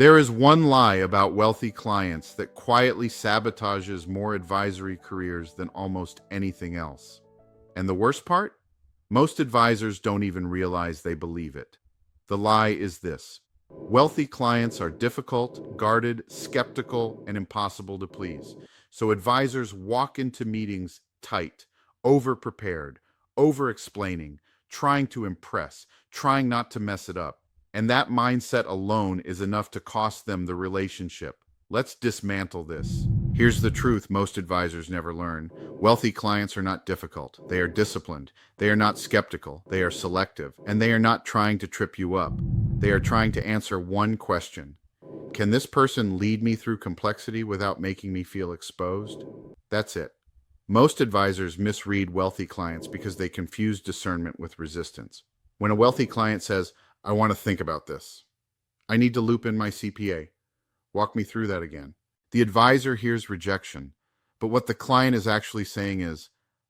There is one lie about wealthy clients that quietly sabotages more advisory careers than almost anything else. And the worst part? Most advisors don't even realize they believe it. The lie is this: wealthy clients are difficult, guarded, skeptical, and impossible to please. So advisors walk into meetings tight, over-prepared, over-explaining, trying to impress, trying not to mess it up. And that mindset alone is enough to cost them the relationship. Let's dismantle this. Here's the truth most advisors never learn. Wealthy clients are not difficult. They are disciplined. They are not skeptical. They are selective. And they are not trying to trip you up. They are trying to answer one question. Can this person lead me through complexity without making me feel exposed? That's it. Most advisors misread wealthy clients because they confuse discernment with resistance. When a wealthy client says, "I want to think about this. I need to loop in my CPA. Walk me through that again," the advisor hears rejection. But what the client is actually saying is,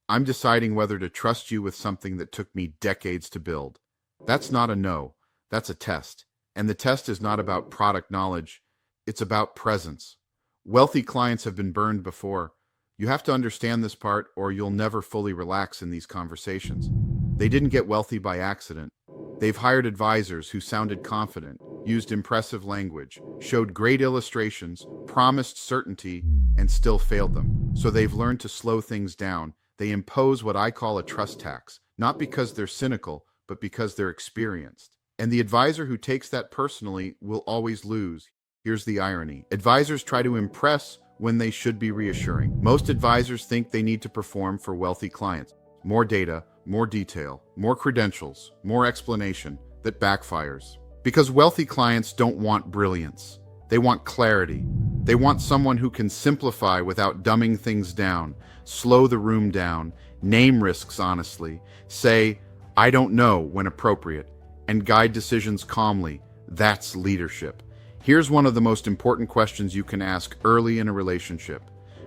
"I'm deciding whether to trust you with something that took me decades to build." That's not a no. That's a test. And the test is not about product knowledge. It's about presence. Wealthy clients have been burned before. You have to understand this part, or you'll never fully relax in these conversations. They didn't get wealthy by accident. They've hired advisors who sounded confident, used impressive language, showed great illustrations, promised certainty, and still failed them. So they've learned to slow things down. They impose what I call a trust tax, not because they're cynical, but because they're experienced. And the advisor who takes that personally will always lose. Here's the irony. Advisors try to impress when they should be reassuring. Most advisors think they need to perform for wealthy clients. More data, more detail, more credentials, more explanation that backfires. Because wealthy clients don't want brilliance. They want clarity. They want someone who can simplify without dumbing things down, slow the room down, name risks honestly, say, "I don't know" when appropriate, and guide decisions calmly. That's leadership. Here's one of the most important questions you can ask early in a relationship.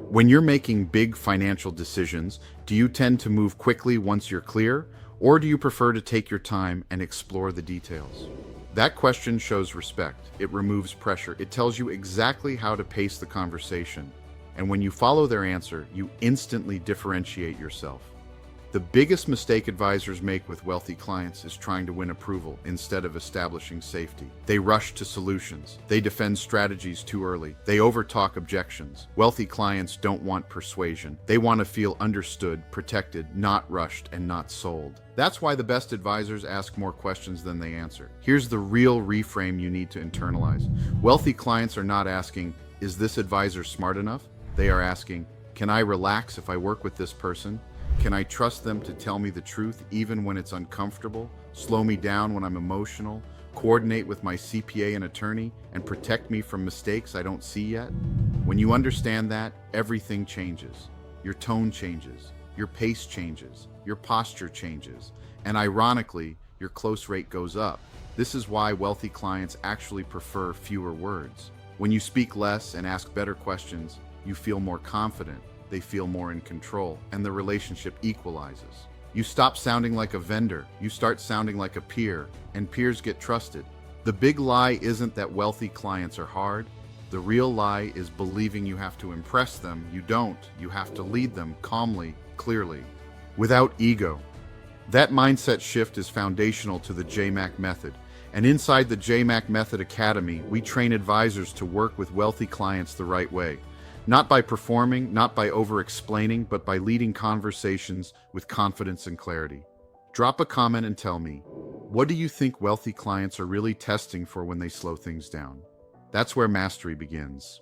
When you're making big financial decisions, do you tend to move quickly once you're clear, or do you prefer to take your time and explore the details? That question shows respect. It removes pressure. It tells you exactly how to pace the conversation. And when you follow their answer, you instantly differentiate yourself. The biggest mistake advisors make with wealthy clients is trying to win approval instead of establishing safety. They rush to solutions. They defend strategies too early. They overtalk objections. Wealthy clients don't want persuasion. They want to feel understood, protected, not rushed, and not sold. That's why the best advisors ask more questions than they answer. Here's the real reframe you need to internalize. Wealthy clients are not asking, "Is this advisor smart enough?" They are asking, "Can I relax if I work with this person? Can I trust them to tell me the truth even when it's uncomfortable, slow me down when I'm emotional, coordinate with my CPA and attorney, and protect me from mistakes I don't see yet?" When you understand that, everything changes. Your tone changes, your pace changes, your posture changes, and ironically, your close rate goes up. This is why wealthy clients actually prefer fewer words. When you speak less and ask better questions, you feel more confident. They feel more in control, and the relationship equalizes. You stop sounding like a vendor, you start sounding like a peer, and peers get trusted. The big lie isn't that wealthy clients are hard. The real lie is believing you have to impress them. You don't. You have to lead them calmly, clearly, without ego. That mindset shift is foundational to the JMac method. And inside the JMac Method Academy, we train advisors to work with wealthy clients the right way. Not by performing, not by over-explaining, but by leading conversations with confidence and clarity. Drop a comment and tell me, what do you think wealthy clients are really testing for when they slow things down? That's where mastery begins.